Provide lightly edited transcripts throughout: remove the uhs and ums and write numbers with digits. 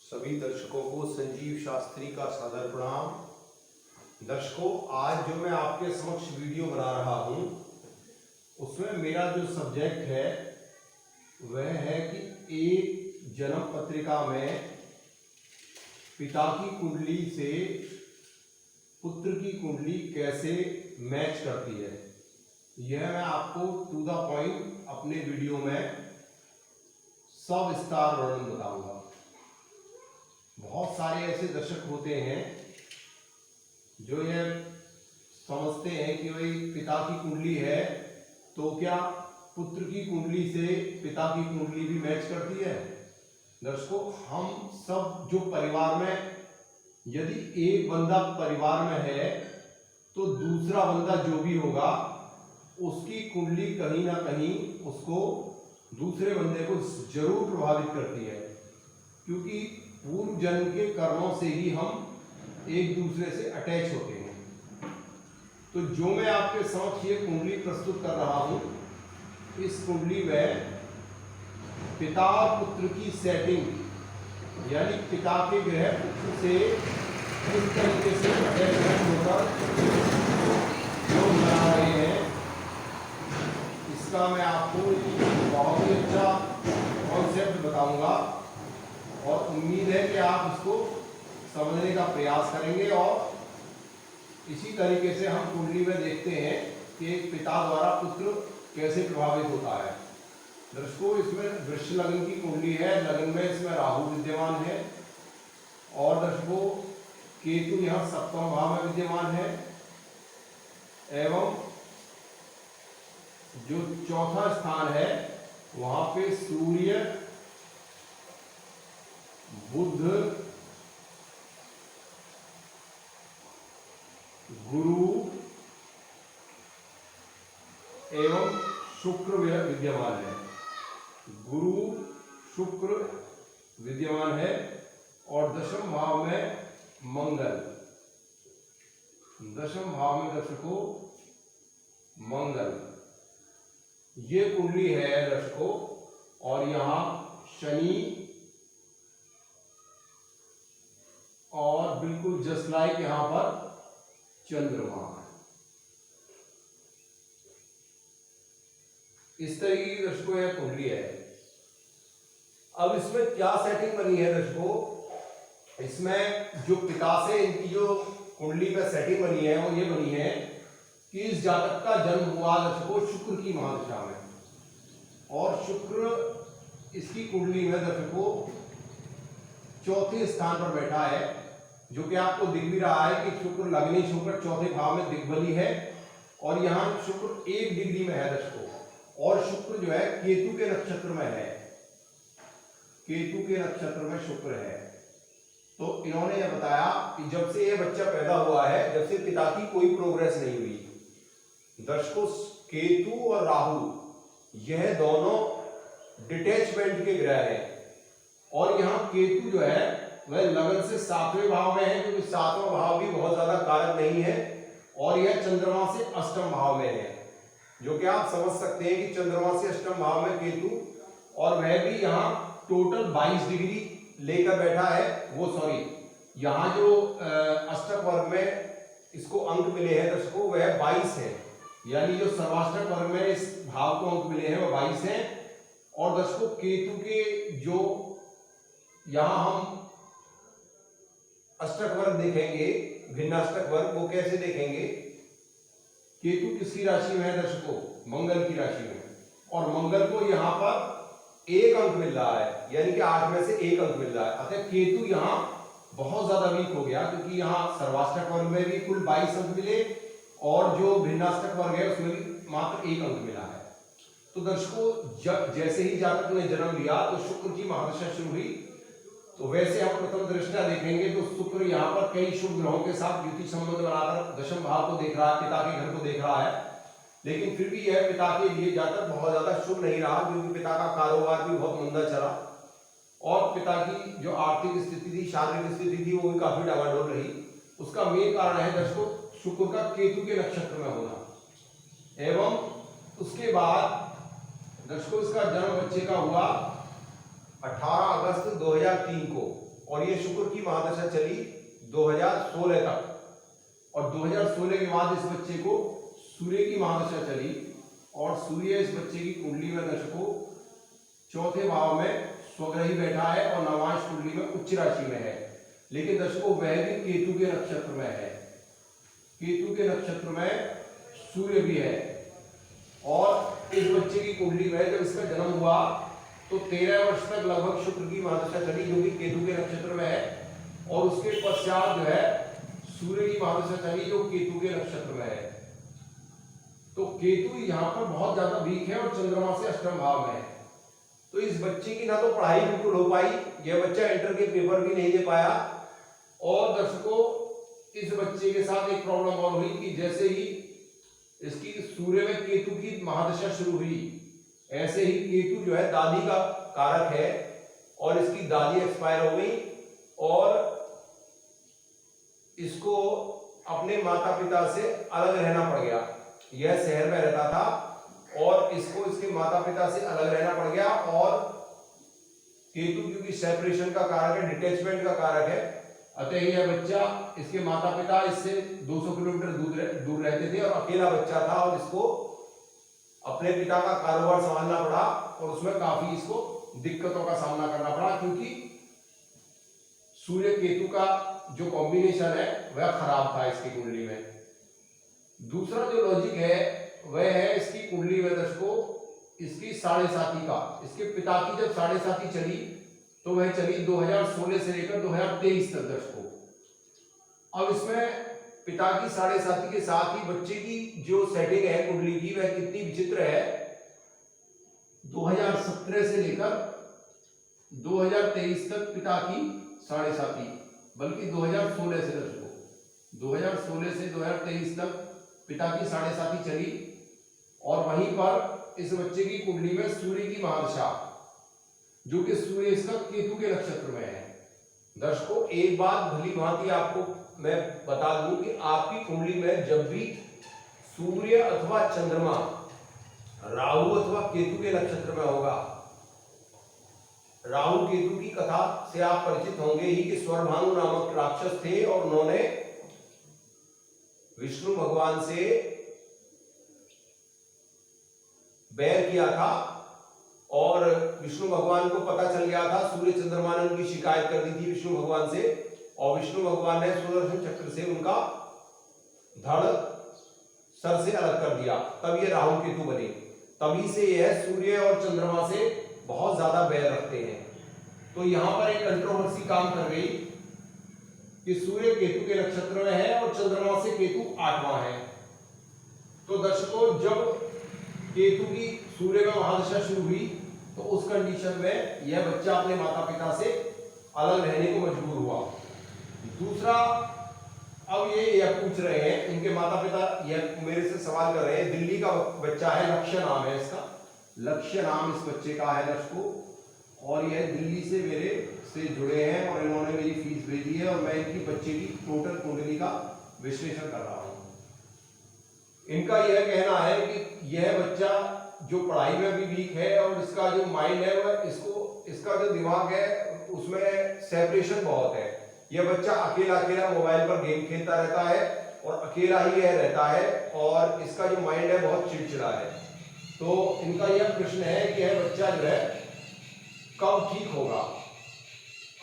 सभी दर्शकों को संजीव शास्त्री का सादर प्रणाम। दर्शकों, आज जो मैं आपके समक्ष वीडियो बना रहा हूं उसमें मेरा जो सब्जेक्ट है वह है कि एक जन्म पत्रिका में पिता की कुंडली से पुत्र की कुंडली कैसे मैच करती है, यह मैं आपको टू द पॉइंट अपने वीडियो में सविस्तार वर्णन बताऊंगा। बहुत सारे ऐसे दर्शक होते हैं जो यह समझते हैं कि भाई पिता की कुंडली है तो क्या पुत्र की कुंडली से पिता की कुंडली भी मैच करती है। दर्शकों, हम सब जो परिवार में, यदि एक बंदा परिवार में है तो दूसरा बंदा जो भी होगा उसकी कुंडली कहीं ना कहीं उसको दूसरे बंदे को जरूर प्रभावित करती है, क्योंकि पूर्व जन्म के कर्मों से ही हम एक दूसरे से अटैच होते हैं। तो जो मैं आपके समक्ष ये कुंडली प्रस्तुत कर रहा हूं, इस कुंडली में पिता पुत्र की सेटिंग, यानी पिता के ग्रह पुत्र से इस तरीके से अटैचमेंट होकर जो बना रहे हैं, इसका मैं आपको बहुत ही अच्छा कॉन्सेप्ट बताऊंगा और उम्मीद है कि आप इसको समझने का प्रयास करेंगे। और इसी तरीके से हम कुंडली में देखते हैं कि एक पिता द्वारा पुत्र कैसे प्रभावित होता है। दर्शकों, इसमें वृश्चिक लग्न की कुंडली है, लग्न में इसमें राहु विद्यमान है और दर्शकों केतु यहाँ सप्तम भाव में विद्यमान है, एवं जो चौथा स्थान है वहां पे सूर्य, बुध, गुरु एवं शुक्र विद्यमान है। गुरु शुक्र विद्यमान है और दशम भाव में मंगल, दशम भाव में दर्शकों मंगल, ये कुंडली है दर्शकों। और यहां शनि और बिल्कुल जस्ट लाइक यहां पर चंद्रमा है। इस तरीके की दर्शकों यह कुंडली है। अब इसमें क्या सेटिंग बनी है दर्शकों, इसमें जो पिता से इनकी जो कुंडली में सेटिंग बनी है वो ये बनी है कि इस जातक का जन्म हुआ दर्शकों शुक्र की महादशा में, और शुक्र इसकी कुंडली में दर्शकों चौथे स्थान पर बैठा है, जो कि आपको दिख भी रहा है कि शुक्र लग्नेश होकर चौथे भाव में दिग्बली है और यहाँ शुक्र 1 डिग्री में है दर्शकों। और शुक्र जो है केतु के नक्षत्र में है, केतु के नक्षत्र में शुक्र है। तो इन्होंने यह बताया कि जब से यह बच्चा पैदा हुआ है, जब से पिता की कोई प्रोग्रेस नहीं हुई। दर्शकों, केतु और राहु यह दोनों डिटैचमेंट के ग्रह हैं और यहाँ केतु जो है वह लगन से 7वें भाव में है, क्योंकि 7वां भाव भी बहुत ज्यादा कारक नहीं है, और यह चंद्रमा से अष्टम भाव में है, जो कि आप समझ सकते हैं कि चंद्रमा से अष्टम भाव में केतु, और वह भी यहाँ टोटल 22 डिग्री लेकर बैठा है। वो सॉरी, यहाँ जो अष्टक वर्ग में इसको अंक मिले हैं दर्शकों वह 22 है, यानी जो सर्वाष्टक वर्ग में इस भाव को अंक मिले हैं वो 22 हैं। और दर्शकों केतु के जो यहां हम अष्टक वर्ग देखेंगे, भिन्नाष्टक वर्ग, वो कैसे देखेंगे, केतु किसकी राशि में है दर्शकों, मंगल की राशि में, और मंगल को यहां पर 1 अंक मिल रहा है, यानी कि 8 में से 1 अंक मिल रहा है। अतः केतु यहां बहुत ज्यादा वीक हो गया, क्योंकि यहां सर्वाष्टक वर्ग में भी कुल 22 अंक मिले और जो भिन्नाष्टक वर्ग है उसमें भी मात्र 1 अंक मिला है। तो दर्शकों, जैसे ही जातक ने जन्म लिया तो शुक्र की महादशा शुरू हुई। तो वैसे हम प्रथम दृष्टया देखेंगे तो शुक्र यहाँ पर कई शुभ ग्रहों के साथ युति संबंध बनाकर दशम भाव को देख रहा है, पिता के घर को देख रहा है, लेकिन फिर भी यह पिता के लिए जातक बहुत ज्यादा शुभ नहीं रहा, क्योंकि पिता का कारोबार भी बहुत मंदा चला और पिता की जो आर्थिक स्थिति थी, शारीरिक स्थिति थी, वो भी काफी डावाडोल रही। उसका मेन कारण है दर्शकों शुक्र का केतु के नक्षत्र में होना। एवं उसके बाद दर्शकों इसका जन्म बच्चे का हुआ 18 अगस्त 2003 को, और ये शुक्र की महादशा चली 2016 तक, और 2016 के बाद इस बच्चे को सूर्य की महादशा चली, और सूर्य इस बच्चे की कुंडली में दर्शकों चौथे भाव में स्वग्रही बैठा है और नवांश कुंडली में उच्च राशि में है। लेकिन दर्शकों वह भी केतु के नक्षत्र में है, केतु के नक्षत्र में सूर्य भी है। और इस बच्चे की कुंडली में जब इसका जन्म हुआ तो 13 वर्ष तक लगभग शुक्र की महादशा चली जो कि केतु के नक्षत्र में है, और उसके पश्चात जो है सूर्य की महादशा चली जो केतु के नक्षत्र में है। तो केतु यहाँ पर बहुत ज्यादा वीक है और चंद्रमा से अष्टम भाव में है। तो इस बच्चे की ना तो पढ़ाई बिल्कुल हो पाई, यह बच्चा इंटर के पेपर भी नहीं दे पाया, और दर्शकों इस बच्चे के साथ एक प्रॉब्लम और हुई कि जैसे ही इसकी सूर्य में केतु की महादशा शुरू हुई, ऐसे ही केतु जो है दादी का कारक है, और इसकी दादी एक्सपायर हो गई, और इसको अपने माता पिता से अलग रहना पड़ गया। यह शहर में रहता था और इसको इसके माता पिता से अलग रहना पड़ गया, और केतु क्योंकि सेपरेशन का कारक है, डिटैचमेंट का कारक है, अतः यह बच्चा इसके माता पिता इससे 200 किलोमीटर दूर रहते थे और अकेला बच्चा था, और इसको अपने पिता का कारोबार संभालना पड़ा, और उसमें काफी इसको दिक्कतों का सामना करना पड़ा, क्योंकि सूर्य केतु का जो कॉम्बिनेशन है वह खराब था इसकी कुंडली में। दूसरा जो लॉजिक है वह है इसकी कुंडली में दर्शकों इसकी साढ़े साथी का, इसके पिता की जब साढ़े साथी चली तो वह चली 2016 से लेकर 2023 तक दर्शकों। अब इसमें पिता की साढ़े साथी के साथ ही बच्चे की जो सेटिंग है कुंडली की वह कितनी विचित्र है। 2017 से लेकर 2023 तक पिता की साढ़े साथी, बल्कि 2016 से दर्शकों 2016 से 2023 तक पिता की साढ़े साथी चली, और वहीं पर इस बच्चे की कुंडली में सूर्य की महादशा, जो कि सूर्य इसका केतु के नक्षत्र में है। दर्शकों एक बात भली भांति आपको मैं बता दूं कि आपकी कुंडली में जब भी सूर्य अथवा चंद्रमा राहु अथवा केतु के नक्षत्र में होगा, राहु केतु की कथा से आप परिचित होंगे ही कि स्वरभानु नामक राक्षस थे और उन्होंने विष्णु भगवान से बैर किया था, और विष्णु भगवान को पता चल गया था, सूर्य चंद्रमा ने उनकी शिकायत कर दी थी विष्णु भगवान से, और विष्णु भगवान ने सुदर्शन चक्र से उनका धड़ सर से अलग कर दिया, तब ये राहु केतु बने। तभी से यह सूर्य और चंद्रमा से बहुत ज्यादा बैर रखते हैं। तो यहां पर एक कंट्रोवर्सी काम कर गई कि सूर्य केतु के नक्षत्र में है और चंद्रमा से केतु 8वां है। तो दर्शकों जब केतु की सूर्य में महादशा शुरू हुई तो उस कंडीशन में यह बच्चा अपने माता पिता से अलग रहने को मजबूर हुआ। दूसरा, अब ये यह पूछ रहे हैं, इनके माता पिता यह मेरे से सवाल कर रहे हैं, दिल्ली का बच्चा है, लक्ष्य नाम है इसका, लक्ष्य नाम इस बच्चे का है दर्शकों, और यह दिल्ली से मेरे से जुड़े हैं और इन्होंने मेरी फीस भेजी है, और मैं इनकी बच्चे की टोटल कुंडली का विश्लेषण कर रहा हूं। इनका यह कहना है कि यह बच्चा जो पढ़ाई में भी वीक है और इसका जो माइंड है वह इसका जो दिमाग है उसमें सेपरेशन बहुत है। यह बच्चा अकेला मोबाइल पर गेम खेलता रहता है और अकेला ही यह रहता है, और इसका जो माइंड है बहुत चिड़चिड़ा है। तो इनका यह प्रश्न है कि यह बच्चा जो है कब ठीक होगा।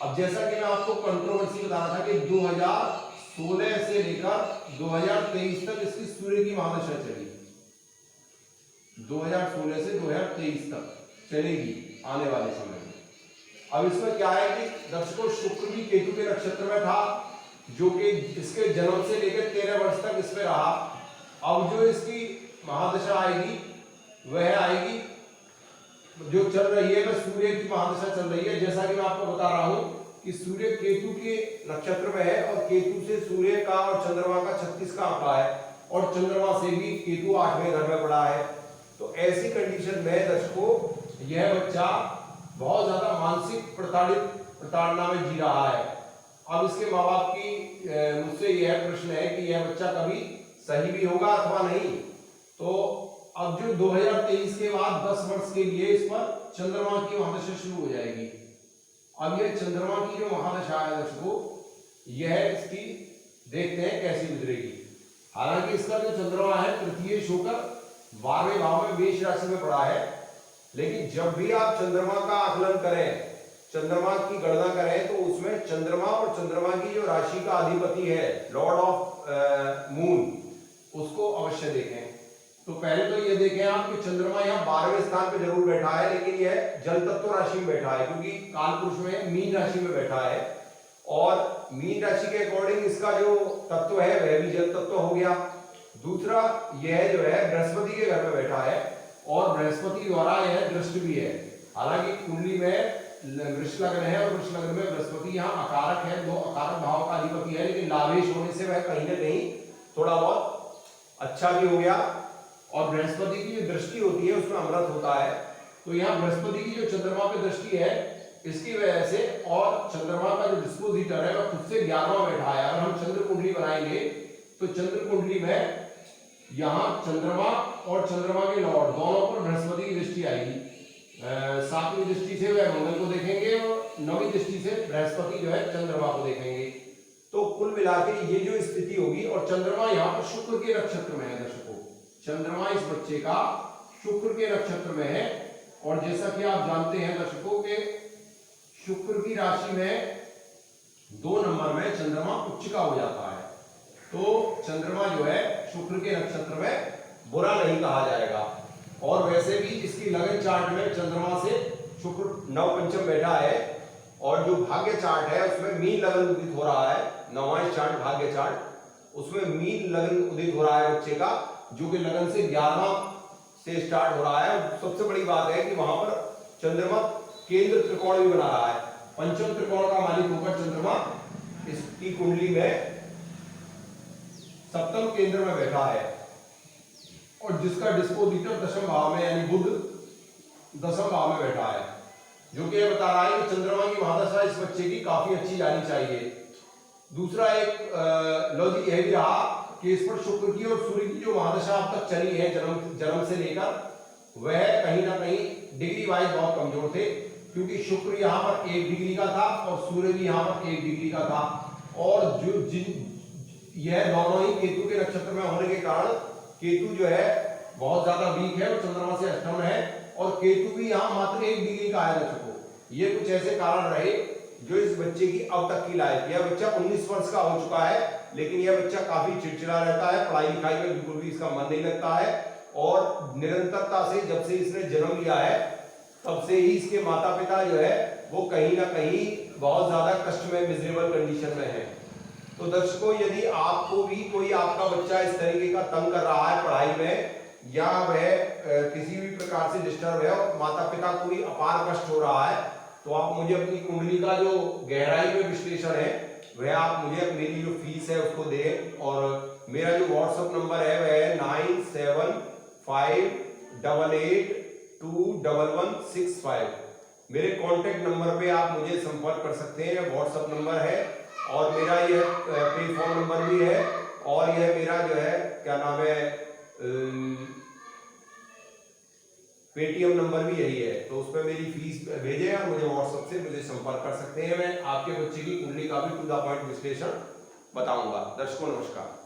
अब जैसा कि मैं आपको कंट्रोवर्सी बता रहा था कि 2016 से लेकर 2023 तक इसकी सूर्य की महादशा चली, 2016 से 2023 तक चलेगी आने वाले समय में। अब इसमें क्या है कि दर्शकों शुक्र भी केतु के नक्षत्र में था, जो कि इसके जन्म से लेकर 13 वर्ष तक इसमें रहा। अब जो इसकी महादशा आएगी वह आएगी जो चल रही है वह सूर्य की महादशा चल रही है। जैसा कि मैं आपको बता रहा हूं कि सूर्य केतु के नक्षत्र में है, और केतु से सूर्य का और चंद्रमा का 36 का आंकड़ा है, और चंद्रमा से भी केतु 8वें घर में पड़ा है। तो ऐसी कंडीशन में दर्शकों यह बच्चा बहुत ज्यादा मानसिक प्रताड़ना में जी रहा है। अब इसके माँ बाप की मुझसे यह प्रश्न है कि यह बच्चा कभी सही भी होगा अथवा नहीं। तो अब जो 2023 के बाद 10 वर्ष के लिए इस पर चंद्रमा की महादशा शुरू हो जाएगी, अब यह चंद्रमा की जो महादशा है दर्शकों, यह इसकी देखते हैं कैसी गुजरेगी। हालांकि इसका जो चंद्रमा है तृतीय होकर 12वें भाव में मेष राशि में पड़ा है, लेकिन जब भी आप चंद्रमा का आकलन करें, चंद्रमा की गणना करें, तो उसमें चंद्रमा और चंद्रमा की जो राशि का अधिपति है लॉर्ड ऑफ मून, उसको अवश्य देखें। तो पहले तो ये देखें आप कि चंद्रमा यहाँ 12वें स्थान पे जरूर बैठा है, लेकिन यह जल तत्व राशि में बैठा है, क्योंकि कालपुरुष में मीन राशि में बैठा है, और मीन राशि के अकॉर्डिंग इसका जो तत्व है वह भी जल तत्व हो गया। दूसरा, यह जो है बृहस्पति के घर में बैठा है, और बृहस्पति द्वारा यह दृष्ट भी है। हालांकि कुंडली में वृष लग्न है, और वृष लग्न में बृहस्पति यहाँ अकारक है, 2 अकारक भाव का अधिपति है, लेकिन लाभेश होने से वह कहीं ना कहीं थोड़ा बहुत अच्छा भी हो गया। और बृहस्पति की जो दृष्टि होती है उसमें अमृत होता है, तो यहाँ बृहस्पति की जो चंद्रमा पे दृष्टि है इसकी वजह से, और चंद्रमा का जो डिस्पोजिटर है वह खुद से 11वां बैठा है। अगर हम चंद्र कुंडली बनाएंगे तो चंद्र कुंडली में यहाँ चंद्रमा और चंद्रमा के लॉर्ड दोनों पर बृहस्पति की दृष्टि आएगी। 7वीं दृष्टि से वह मंगल को देखेंगे, और 9वीं दृष्टि से बृहस्पति जो है चंद्रमा को देखेंगे। तो कुल मिलाकर ये जो स्थिति होगी, और चंद्रमा यहाँ पर शुक्र के नक्षत्र में है दर्शकों, चंद्रमा इस बच्चे का शुक्र के नक्षत्र में है। और जैसा कि आप जानते हैं दर्शकों के शुक्र की राशि में 2 नंबर में चंद्रमा उच्च का हो जाता है, तो चंद्रमा जो है शुक्र के नक्षत्र में बुरा नहीं कहा जाएगा। और वैसे भी इसकी लगन चार्ट में चंद्रमा से शुक्र नव पंचम बैठा है, और जो भाग्य चार्ट है उसमें मीन लगन उदित हो रहा है। 9वां चार्ट भाग्य चार्ट, उसमें मीन लगन उदित हो रहा है बच्चे का, जो कि लगन से 11वां से स्टार्ट हो रहा है। सबसे बड़ी बात है कि वहां पर चंद्रमा केंद्र त्रिकोण भी बना रहा है, पंचम त्रिकोण का मालिक होकर चंद्रमा इसकी कुंडली में 7वें केंद्र में बैठा है, और जिसका डिस्पोजिटर 10वें भाव में यानी बुध 10वें भाव में बैठा है, जो कि यह बता रहा है कि चंद्रमा की महादशा इस बच्चे की काफी अच्छी जानी चाहिए। दूसरा एक लॉजिक यह भी रहा कि इस पर शुक्र की और सूर्य की जो महादशा अब तक चली है जन्म से लेकर, वह कहीं ना कहीं डिग्री वाइज बहुत कमजोर थे, क्योंकि शुक्र यहाँ पर 1 डिग्री का था और सूर्य भी यहाँ पर 1 डिग्री का था, और यह दोनों ही केतु के नक्षत्र में होने के कारण केतु जो है बहुत ज्यादा वीक है और चंद्रमा से अष्टम है, और केतु भी यहाँ मात्र 1 डिग्री का है दर्शकों। ये कुछ ऐसे कारण रहे जो इस बच्चे की अब तक की लाइफ, यह बच्चा 19 वर्ष का हो चुका है, लेकिन यह बच्चा काफी चिड़चिड़ा रहता है, पढ़ाई लिखाई में बिल्कुल भी इसका मन नहीं लगता है, और निरंतरता से जब से इसने जन्म लिया है तब से ही इसके माता पिता जो है वो कहीं ना कहीं बहुत ज्यादा कष्ट में, मिजरेबल कंडीशन में है। तो दर्शकों, यदि आपको भी कोई आपका बच्चा इस तरीके का तंग कर रहा है पढ़ाई में, या वह किसी भी प्रकार से डिस्टर्ब है और माता पिता को भी अपार कष्ट हो रहा है, तो आप मुझे अपनी कुंडली का जो गहराई में विश्लेषण है वह आप मुझे मेरी जो फीस है उसको दें। और मेरा जो व्हाट्सएप नंबर है वह है 9758821165। मेरे कांटेक्ट नंबर पे आप मुझे संपर्क कर सकते हैं, व्हाट्सएप नंबर है, और मेरा यह पे फोन नंबर भी है, और यह मेरा जो है क्या नाम है पेटीएम नंबर भी यही है। तो उस पर मेरी फीस भेजें और मुझे व्हाट्सएप से मुझे संपर्क कर सकते हैं। मैं आपके बच्चे की कुंडली का भी टू द पॉइंट विश्लेषण बताऊंगा। दर्शकों नमस्कार।